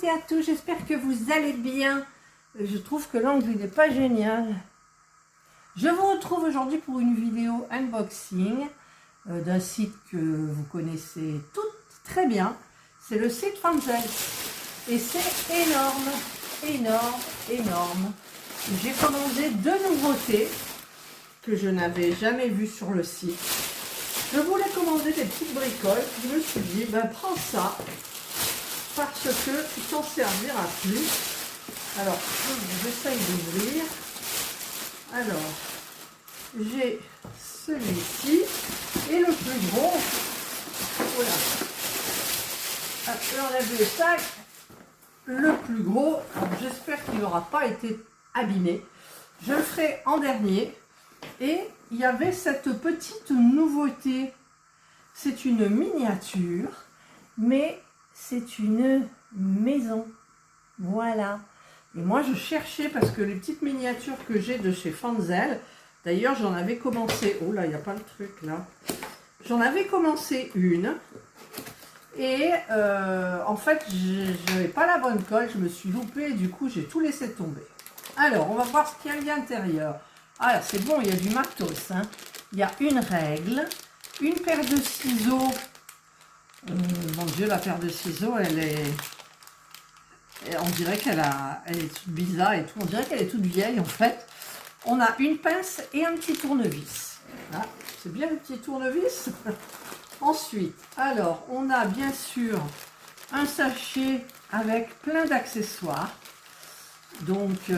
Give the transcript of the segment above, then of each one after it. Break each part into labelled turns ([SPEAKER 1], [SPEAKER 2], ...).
[SPEAKER 1] et à tous, j'espère que vous allez bien. Je trouve que l'angle n'est pas génial. Je vous retrouve aujourd'hui pour une vidéo unboxing d'un site que vous connaissez toutes très bien. C'est le site Fanzel. Et c'est énorme, énorme, énorme. J'ai commandé deux nouveautés que je n'avais jamais vues sur le site. Je voulais commander des petites bricoles. Je me suis dit, ben prends ça. Parce que tu t'en serviras plus. Alors, j'essaye d'ouvrir. Alors, j'ai celui-ci et le plus gros. Voilà. J'enlève le sac. Le plus gros, j'espère qu'il n'aura pas été abîmé. Je le ferai en dernier. Et il y avait cette petite nouveauté. C'est une miniature, mais c'est une maison. Voilà. Et moi, je cherchais, parce que les petites miniatures que j'ai de chez Fanzel, d'ailleurs, j'en avais commencé... Oh là, il n'y a pas le truc, là. J'en avais commencé une. Et en fait, je n'avais pas la bonne colle. Je me suis loupée et du coup, j'ai tout laissé tomber. Alors, on va voir ce qu'il y a à l'intérieur. Alors, c'est bon, il y a du matos. Hein. Il y a une règle, une paire de ciseaux. Mon Dieu, la paire de ciseaux, elle est... On dirait qu'elle est toute bizarre et tout. On dirait qu'elle est toute vieille, en fait. On a une pince et un petit tournevis. Ah, c'est bien le petit tournevis. Ensuite, alors, on a bien sûr un sachet avec plein d'accessoires. Donc,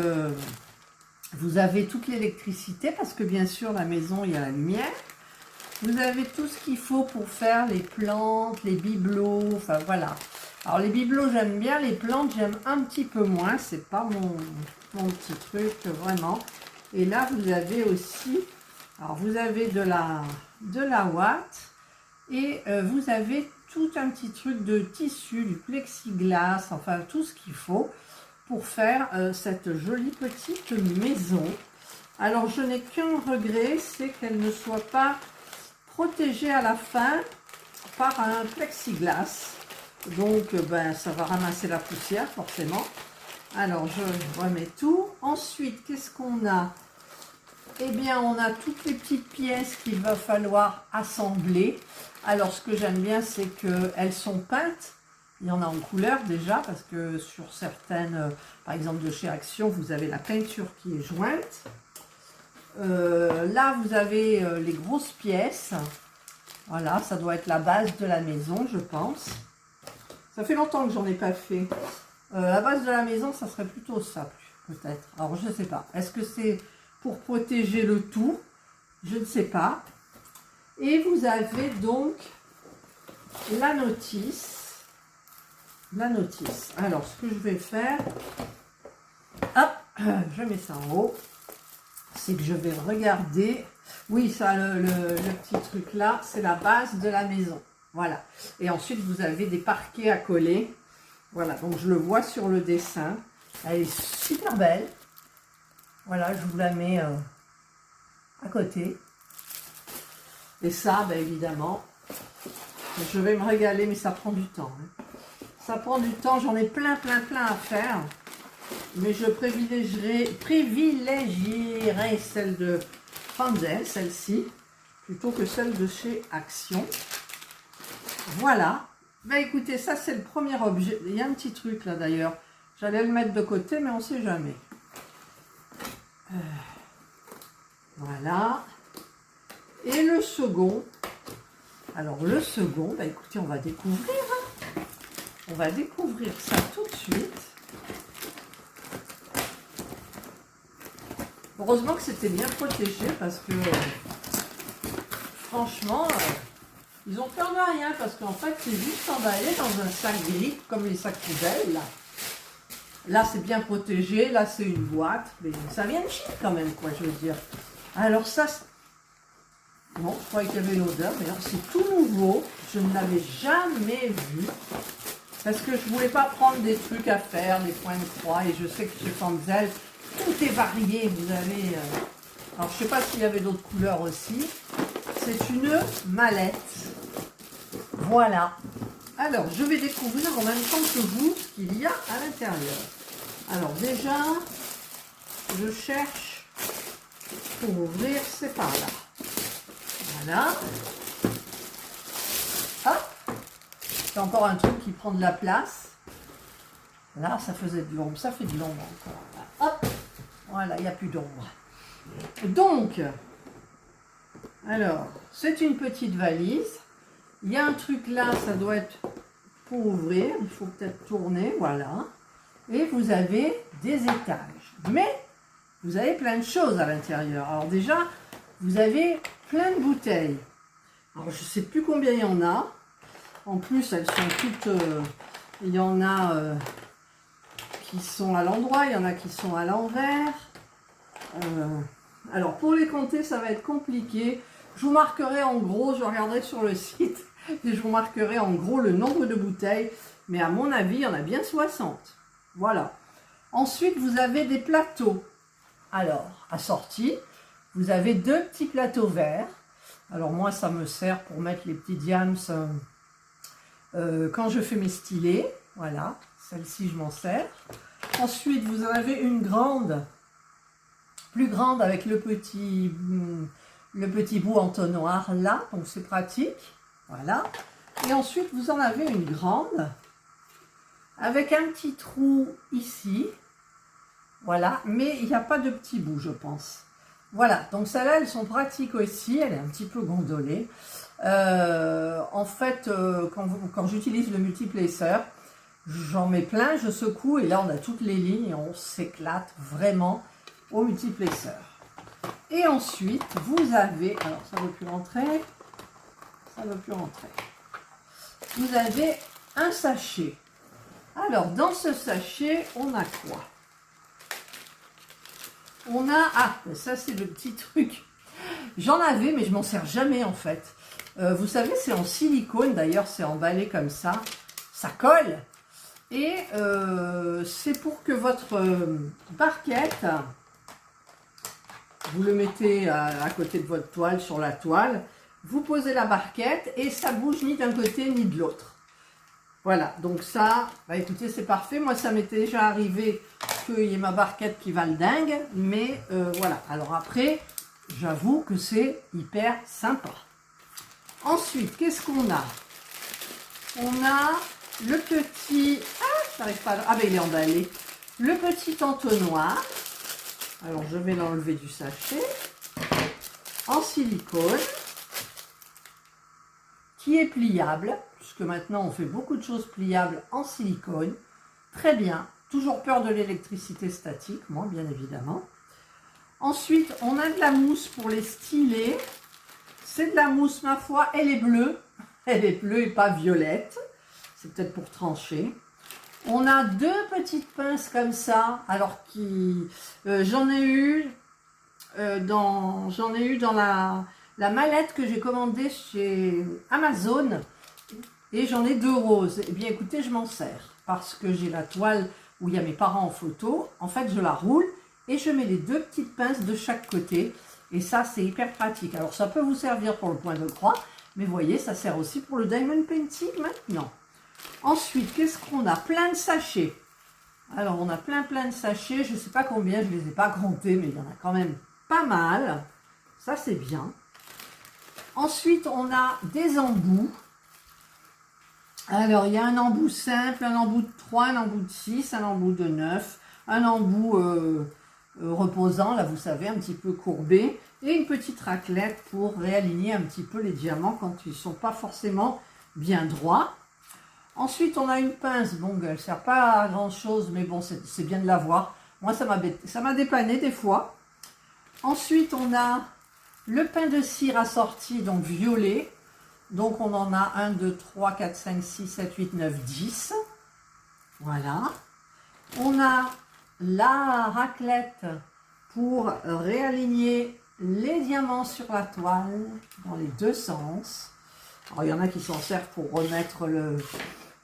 [SPEAKER 1] vous avez toute l'électricité, parce que bien sûr, la maison, il y a la lumière. Vous avez tout ce qu'il faut pour faire les plantes, les bibelots, enfin voilà. Alors les bibelots j'aime bien, les plantes j'aime un petit peu moins, c'est pas mon petit truc vraiment. Et là vous avez aussi, alors vous avez de la ouate et vous avez tout un petit truc de tissu, du plexiglas, enfin tout ce qu'il faut pour faire cette jolie petite maison. Alors je n'ai qu'un regret, c'est qu'elle ne soit pas protégée à la fin par un plexiglas. Donc ben, ça va ramasser la poussière forcément. Alors je remets tout. Ensuite, qu'est-ce qu'on a? Eh bien, on a toutes les petites pièces qu'il va falloir assembler. Alors ce que j'aime bien, c'est qu'elles sont peintes. Il y en a en couleur déjà, parce que sur certaines, par exemple de chez Action, vous avez la peinture qui est jointe. Là, vous avez les grosses pièces. Voilà, ça doit être la base de la maison, je pense. Ça fait longtemps que j'en ai pas fait. La base de la maison, ça serait plutôt ça, peut-être. Alors, je ne sais pas. Est-ce que c'est pour protéger le tout? Je ne sais pas. Et vous avez donc la notice. La notice. Alors, ce que je vais faire... Hop, je mets ça en haut. C'est que je vais regarder. Oui, ça, le petit truc là, c'est la base de la maison. Voilà. Et ensuite, vous avez des parquets à coller. Voilà, donc je le vois sur le dessin. Elle est super belle. Voilà, je vous la mets à côté. Et ça, ben, évidemment, je vais me régaler, mais ça prend du temps. Hein. Ça prend du temps, j'en ai plein à faire. Mais je privilégierai celle de Fanzel, celle-ci, plutôt que celle de chez Action. Voilà. Ben écoutez, ça c'est le premier objet. Il y a un petit truc là d'ailleurs. J'allais le mettre de côté, mais on ne sait jamais. Voilà. Et le second. Alors le second, ben écoutez, on va découvrir. Hein. On va découvrir ça tout de suite. Heureusement que c'était bien protégé parce que franchement, ils ont peur de rien parce qu'en fait, c'est juste emballé dans un sac gris comme les sacs poubelles. Là c'est bien protégé, là c'est une boîte, mais ça vient de Chine quand même, quoi, je veux dire. Alors ça, bon, je croyais qu'il y avait l'odeur, mais c'est tout nouveau, je ne l'avais jamais vu. Parce que je ne voulais pas prendre des trucs à faire, des points de croix, et je sais que chez Fanzel, tout est varié, vous avez... Alors, je ne sais pas s'il y avait d'autres couleurs aussi. C'est une mallette. Voilà. Alors, je vais découvrir en même temps que vous ce qu'il y a à l'intérieur. Alors déjà, je cherche pour ouvrir, c'est par là. Voilà. Hop. C'est encore un truc qui prend de la place. Là, ça faisait de l'ombre. Ça fait de l'ombre encore. Hop. Voilà, il n'y a plus d'ombre. Donc, alors, c'est une petite valise. Il y a un truc là, ça doit être pour ouvrir. Il faut peut-être tourner, voilà. Et vous avez des étages. Mais vous avez plein de choses à l'intérieur. Alors déjà, vous avez plein de bouteilles. Alors, je ne sais plus combien il y en a. En plus, elles sont toutes... il y en a qui sont à l'endroit, il y en a qui sont à l'envers. Alors, pour les compter, ça va être compliqué. Je vous marquerai en gros, je regarderai sur le site, et je vous marquerai en gros le nombre de bouteilles. Mais à mon avis, il y en a bien 60. Voilà. Ensuite, vous avez des plateaux. Alors, assortis, vous avez 2 petits plateaux verts. Alors moi, ça me sert pour mettre les petits diams quand je fais mes stylés. Voilà, celle-ci, je m'en sers. Ensuite, vous en avez une grande, plus grande avec le petit bout entonnoir là, donc c'est pratique. Voilà. Et ensuite, vous en avez une grande avec un petit trou ici. Voilà, mais il n'y a pas de petit bout, je pense. Voilà, donc celles-là, elles sont pratiques aussi. Elle est un petit peu gondolée. En fait, quand j'utilise le multiplacer, j'en mets plein, je secoue et là, on a toutes les lignes et on s'éclate vraiment au multiplacer. Et ensuite, vous avez... Alors, ça ne veut plus rentrer. Ça ne veut plus rentrer. Vous avez un sachet. Alors, dans ce sachet, on a quoi? On a... Ah, ça c'est le petit truc. J'en avais, mais je m'en sers jamais en fait. Vous savez, c'est en silicone, d'ailleurs, c'est emballé comme ça. Ça colle. Et c'est pour que votre barquette, vous le mettez à côté de votre toile, sur la toile. Vous posez la barquette et ça bouge ni d'un côté ni de l'autre. Voilà, donc ça, bah écoutez, c'est parfait. Moi, ça m'était déjà arrivé qu'il y ait ma barquette qui va le dingue. Mais voilà, alors après, j'avoue que c'est hyper sympa. Ensuite, qu'est-ce qu'on a? On a le petit... Ah, j'arrive pas à... Ah, ben il est emballé. Le petit entonnoir. Alors, je vais l'enlever du sachet. En silicone. Qui est pliable, puisque maintenant on fait beaucoup de choses pliables en silicone. Très bien, toujours peur de l'électricité statique, moi bien évidemment. Ensuite, on a de la mousse pour les stylés. C'est de la mousse, ma foi, elle est bleue. Elle est bleue et pas violette. C'est peut-être pour trancher. On a 2 petites pinces comme ça, alors qui... j'en ai eu dans la mallette que j'ai commandée chez Amazon et j'en ai 2 roses. Eh bien écoutez, je m'en sers parce que j'ai la toile où il y a mes parents en photo. En fait, je la roule et je mets les 2 petites pinces de chaque côté et ça, c'est hyper pratique. Alors, ça peut vous servir pour le point de croix, mais vous voyez, ça sert aussi pour le diamond painting maintenant. Ensuite, qu'est-ce qu'on a? Plein de sachets. Alors, on a plein de sachets. Je ne sais pas combien, je ne les ai pas comptés, mais il y en a quand même pas mal. Ça, c'est bien. Ensuite, on a des embouts. Alors, il y a un embout simple, un embout de 3, un embout de 6, un embout de 9, un embout reposant, là, vous savez, un petit peu courbé, et une petite raclette pour réaligner un petit peu les diamants quand ils ne sont pas forcément bien droits. Ensuite, on a une pince. Bon, elle ne sert pas à grand-chose, mais bon, c'est bien de l'avoir. Moi, ça m'a dépanné des fois. Ensuite, on a le pain de cire assorti, donc violet. Donc, on en a 1, 2, 3, 4, 5, 6, 7, 8, 9, 10. Voilà. On a la raclette pour réaligner les diamants sur la toile dans les 2 sens. Alors, il y en a qui s'en servent pour remettre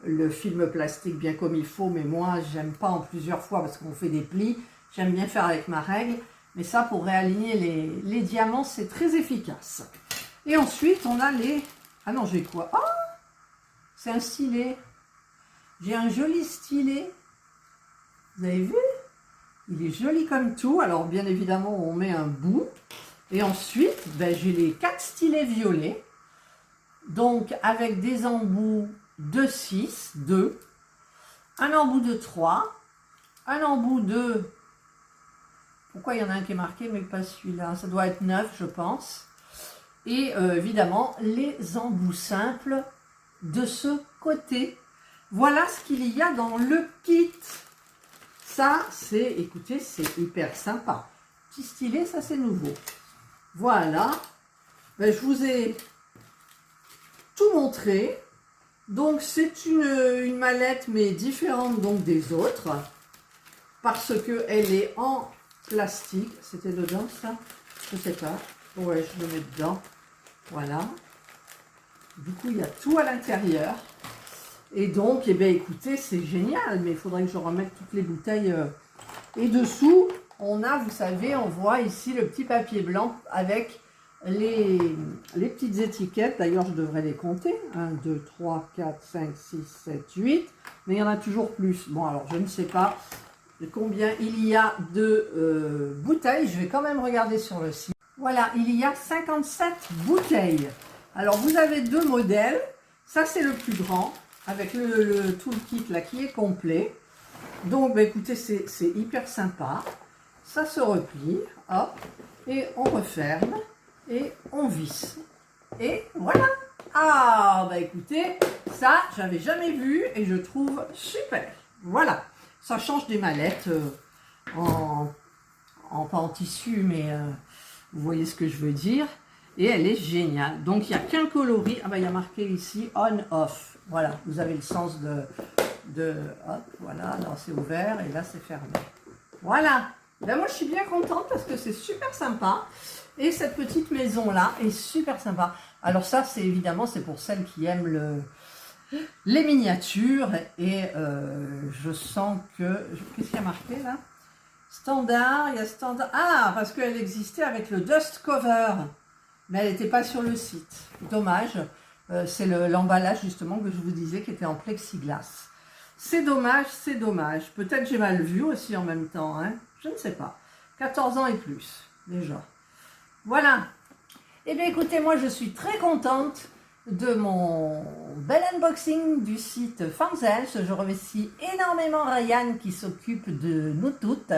[SPEAKER 1] le film plastique bien comme il faut, mais moi, j'aime pas en plusieurs fois parce qu'on fait des plis. J'aime bien faire avec ma règle. Mais ça, pour réaligner les diamants, c'est très efficace. Et ensuite, on a les... Ah non, j'ai quoi? Oh, C'est un stylet. J'ai un joli stylet. Vous avez vu? Il est joli comme tout. Alors, bien évidemment, on met un bout. Et ensuite, ben, j'ai les 4 stylets violets. Donc, avec des embouts de 6, 2. Un embout de 3. Un embout de... Pourquoi il y en a un qui est marqué, mais pas celui-là? Ça doit être 9, je pense. Et évidemment, les embouts simples de ce côté. Voilà ce qu'il y a dans le kit. Ça, c'est, écoutez, c'est hyper sympa. Petit stylet, ça c'est nouveau. Voilà. Ben, je vous ai tout montré. Donc, c'est une mallette, mais différente donc des autres. Parce qu'elle est en plastique. C'était dedans, ça? Je sais pas. Ouais, je le mets dedans. Voilà. Du coup, il y a tout à l'intérieur. Et donc, eh bien, écoutez, c'est génial. Mais il faudrait que je remette toutes les bouteilles. Et dessous, on a, vous savez, on voit ici le petit papier blanc avec les petites étiquettes. D'ailleurs, je devrais les compter. 1, 2, 3, 4, 5, 6, 7, 8. Mais il y en a toujours plus. Bon, alors, je ne sais pas combien il y a de bouteilles. Je vais quand même regarder sur le site. Voilà, il y a 57 bouteilles. Alors, vous avez 2 modèles. Ça, c'est le plus grand, avec tout le kit là qui est complet. Donc, bah, écoutez, c'est hyper sympa. Ça se replie, hop, et on referme, et on visse. Et voilà. Ah, bah écoutez, ça, j'avais jamais vu, et je trouve super. Voilà. Ça change des mallettes pas en tissu, mais vous voyez ce que je veux dire. Et elle est géniale. Donc, il n'y a qu'un coloris. Ah, bah, il y a marqué ici on-off. Voilà, vous avez le sens hop, voilà, là c'est ouvert et là c'est fermé. Voilà. Ben, moi, je suis bien contente parce que c'est super sympa. Et cette petite maison-là est super sympa. Alors ça, c'est évidemment, c'est pour celles qui aiment les miniatures. Et je sens que... Qu'est-ce qu'il y a marqué là? Standard, il y a standard. Ah, parce qu'elle existait avec le dust cover. Mais elle n'était pas sur le site. Dommage. C'est l'emballage justement que je vous disais qui était en plexiglas. C'est dommage, c'est dommage. Peut-être j'ai mal vu aussi en même temps. Hein, je ne sais pas. 14 ans et plus, déjà. Voilà. Eh bien écoutez, moi je suis très contente de mon bel unboxing du site Fanzels. Je remercie énormément Ryan qui s'occupe de nous toutes.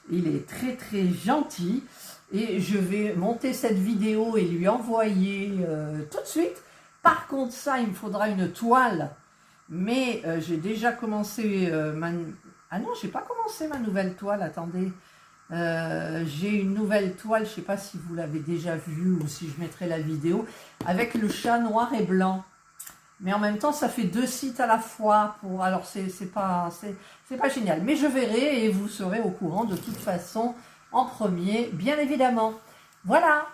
[SPEAKER 1] Il est très très gentil. Et je vais monter cette vidéo et lui envoyer tout de suite. Par contre, ça, il me faudra une toile. Mais j'ai déjà commencé Ah non, j'ai pas commencé ma nouvelle toile, attendez. J'ai une nouvelle toile, je sais pas si vous l'avez déjà vue ou si je mettrai la vidéo, avec le chat noir et blanc. Mais en même temps, ça fait 2 sites à la fois. Alors, c'est pas génial. Mais je verrai et vous serez au courant de toute façon en premier, bien évidemment. Voilà.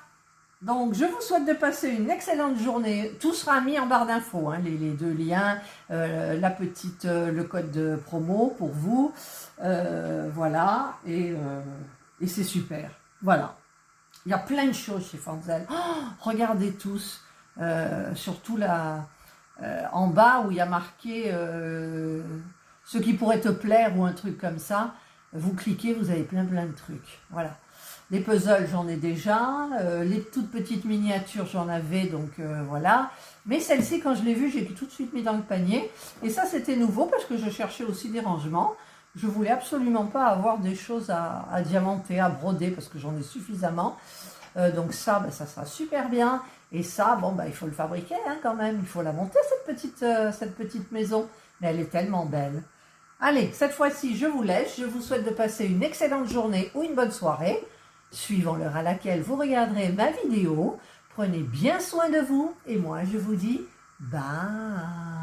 [SPEAKER 1] Donc, je vous souhaite de passer une excellente journée. Tout sera mis en barre d'infos, hein, les 2 liens, le code de promo pour vous. Voilà. Et c'est super. Voilà. Il y a plein de choses chez Fanzels. Oh, regardez tous. Surtout là, en bas où il y a marqué ce qui pourrait te plaire ou un truc comme ça. Vous cliquez, vous avez plein de trucs. Voilà. Les puzzles, j'en ai déjà. Les toutes petites miniatures, j'en avais. Donc voilà. Mais celle-ci, quand je l'ai vue, j'ai tout de suite mis dans le panier. Et ça, c'était nouveau parce que je cherchais aussi des rangements. Je voulais absolument pas avoir des choses à diamanter, à broder parce que j'en ai suffisamment. Donc ça, ben, ça sera super bien. Et ça, bon, ben, il faut le fabriquer hein, quand même. Il faut la monter, cette petite maison. Mais elle est tellement belle. Allez, cette fois-ci, je vous laisse. Je vous souhaite de passer une excellente journée ou une bonne soirée, suivant l'heure à laquelle vous regarderez ma vidéo. Prenez bien soin de vous et moi, je vous dis bye.